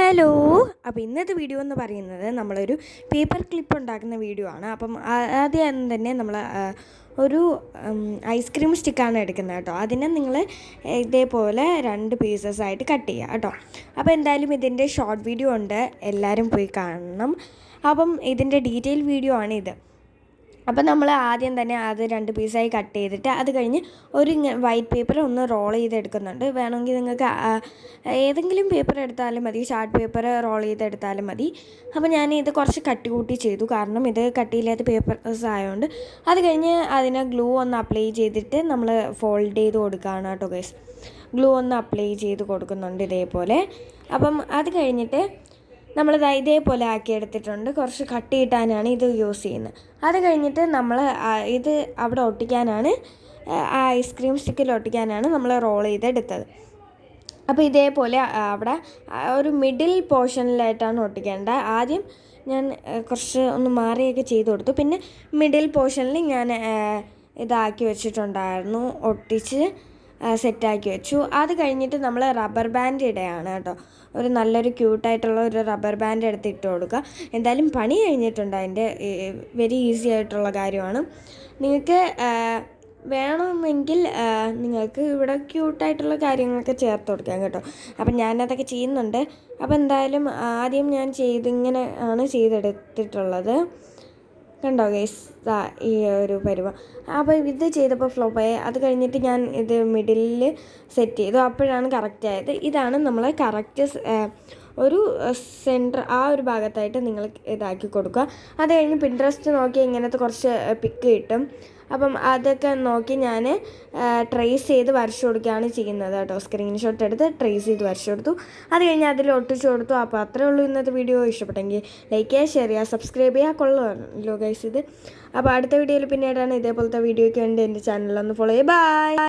Hello. അപ്പോൾ ഇന്നത്തെ video എന്ന് പറയുന്നത് നമ്മളൊരു പേപ്പർ ക്ലിപ്പ് ഉണ്ടാക്കുന്ന വീഡിയോ ആണ്. അപ്പം ആദ്യം തന്നെ നമ്മൾ ഒരു ഐസ്ക്രീം സ്റ്റിക്കാണ് എടുക്കുന്നത് കേട്ടോ. അതിനെ നിങ്ങൾ ഇതേപോലെ 2 പീസസ് ആയിട്ട് കട്ട് ചെയ്യുക കേട്ടോ. അപ്പോൾ എന്തായാലും ഇതിൻ്റെ ഷോർട്ട് വീഡിയോ ഉണ്ട്, എല്ലാവരും പോയി കാണണം. അപ്പം ഇതിൻ്റെ ഡീറ്റെയിൽ വീഡിയോ ആണിത്. അപ്പം നമ്മൾ ആദ്യം തന്നെ അത് 2 പീസായി കട്ട് ചെയ്തിട്ട് അത് കഴിഞ്ഞ് ഒരു വൈറ്റ് പേപ്പർ ഒന്ന് റോൾ ചെയ്തെടുക്കുന്നുണ്ട്. വേണമെങ്കിൽ നിങ്ങൾക്ക് ഏതെങ്കിലും പേപ്പർ എടുത്താലും മതി, ചാർട്ട് പേപ്പർ റോൾ ചെയ്തെടുത്താലും മതി. അപ്പോൾ ഞാൻ ഇത് കുറച്ച് കട്ടി കൂട്ടി ചെയ്തു, കാരണം ഇത് കട്ടിയില്ലാത്ത പേപ്പേഴ്സ് ആയതുകൊണ്ട്. അത് കഴിഞ്ഞ് അതിന് ഗ്ലൂ ഒന്ന് അപ്ലൈ ചെയ്തിട്ട് നമ്മൾ ഫോൾഡ് ചെയ്ത് കൊടുക്കുകയാണ് കേട്ടോ ഗൈസ്. ഗ്ലൂ ഒന്ന് അപ്ലൈ ചെയ്ത് കൊടുക്കുന്നുണ്ട് ഇതേപോലെ. അപ്പം അത് കഴിഞ്ഞിട്ട് നമ്മളിത് ഇതേപോലെ ആക്കി എടുത്തിട്ടുണ്ട്. കുറച്ച് കട്ട് കിട്ടാനാണ് ഇത് യൂസ് ചെയ്യുന്നത്. അത് കഴിഞ്ഞിട്ട് നമ്മൾ ഇത് അവിടെ ഒട്ടിക്കാനാണ്, ആ ഐസ്ക്രീം സ്റ്റിക്കിൽ ഒട്ടിക്കാനാണ് നമ്മൾ റോൾ ചെയ്തെടുത്തത്. അപ്പോൾ ഇതേപോലെ അവിടെ ഒരു മിഡിൽ പോർഷനിലായിട്ടാണ് ഒട്ടിക്കേണ്ടത്. ആദ്യം ഞാൻ കുറച്ച് ഒന്ന് മാറിയൊക്കെ ചെയ്ത് കൊടുത്തു. പിന്നെ മിഡിൽ പോർഷനിൽ ഞാൻ ഇതാക്കി വെച്ചിട്ടുണ്ടായിരുന്നു, ഒട്ടിച്ച് സെറ്റാക്കി വെച്ചു. അത് കഴിഞ്ഞിട്ട് നമ്മൾ റബ്ബർ ബാൻഡ് ഇടുകയാണ് കേട്ടോ. ഒരു നല്ലൊരു ക്യൂട്ടായിട്ടുള്ള ഒരു റബ്ബർ ബാൻഡ് എടുത്ത് ഇട്ട് കൊടുക്കുക. എന്തായാലും പണി കഴിഞ്ഞിട്ടുണ്ട്, അതിൻ്റെ വെരി ഈസി ആയിട്ടുള്ള കാര്യമാണ്. നിങ്ങൾക്ക് വേണമെങ്കിൽ നിങ്ങൾക്ക് ഇവിടെ ക്യൂട്ടായിട്ടുള്ള കാര്യങ്ങളൊക്കെ ചേർത്ത് കൊടുക്കാം കേട്ടോ. അപ്പം ഞാനതൊക്കെ ചെയ്യുന്നുണ്ട്. അപ്പോൾ എന്തായാലും ആദ്യം ഞാൻ ഇങ്ങനെ ആണ് ചെയ്തെടുത്തിട്ടുള്ളത്. കണ്ടോ ഗൈസ്, ഈ ഒരു പരുവം. അപ്പോൾ ഇത് ചെയ്തപ്പോൾ ഫ്ലോപ്പായി. അത് കഴിഞ്ഞിട്ട് ഞാൻ ഇത് മിഡിലിൽ സെറ്റ് ചെയ്തു, അപ്പോഴാണ് കറക്റ്റ് ആയത്. ഇതാണ് നമ്മൾ കറക്റ്റ് ഒരു സെൻറ്റർ ആ ഒരു ഭാഗത്തായിട്ട് നിങ്ങൾ ഇതാക്കി കൊടുക്കുക. അത് കഴിഞ്ഞ് പിൻട്രസ്റ്റ് നോക്കി ഇങ്ങനത്തെ കുറച്ച് പിക്ക് കിട്ടും. അപ്പം അതൊക്കെ നോക്കി ഞാൻ ട്രേസ് ചെയ്ത് വരച്ചു കൊടുക്കുകയാണ് ചെയ്യുന്നത് കേട്ടോ. സ്ക്രീൻഷോട്ട് എടുത്ത് ട്രേസ് ചെയ്ത് വരച്ചു കൊടുത്തു. അത് കഴിഞ്ഞ് അതിൽ ഒട്ടിച്ചു കൊടുത്തു. അപ്പോൾ അത്രേ ഉള്ളൂ ഇന്നത്തെ വീഡിയോ. ഇഷ്ടപ്പെട്ടെങ്കിൽ ലൈക്ക് ചെയ്യുക, ഷെയർ ചെയ്യുക, സബ്സ്ക്രൈബ് ചെയ്യുക. കൊള്ളുമല്ലോ ഗൈസ് ഇത്. അപ്പോൾ അടുത്ത വീഡിയോയിൽ പിന്നീടാണ് ഇതേപോലത്തെ വീഡിയോയ്ക്ക് വേണ്ടി എൻ്റെ ചാനലൊന്ന് ഫോളോ ചെയ്യുക. ബൈ.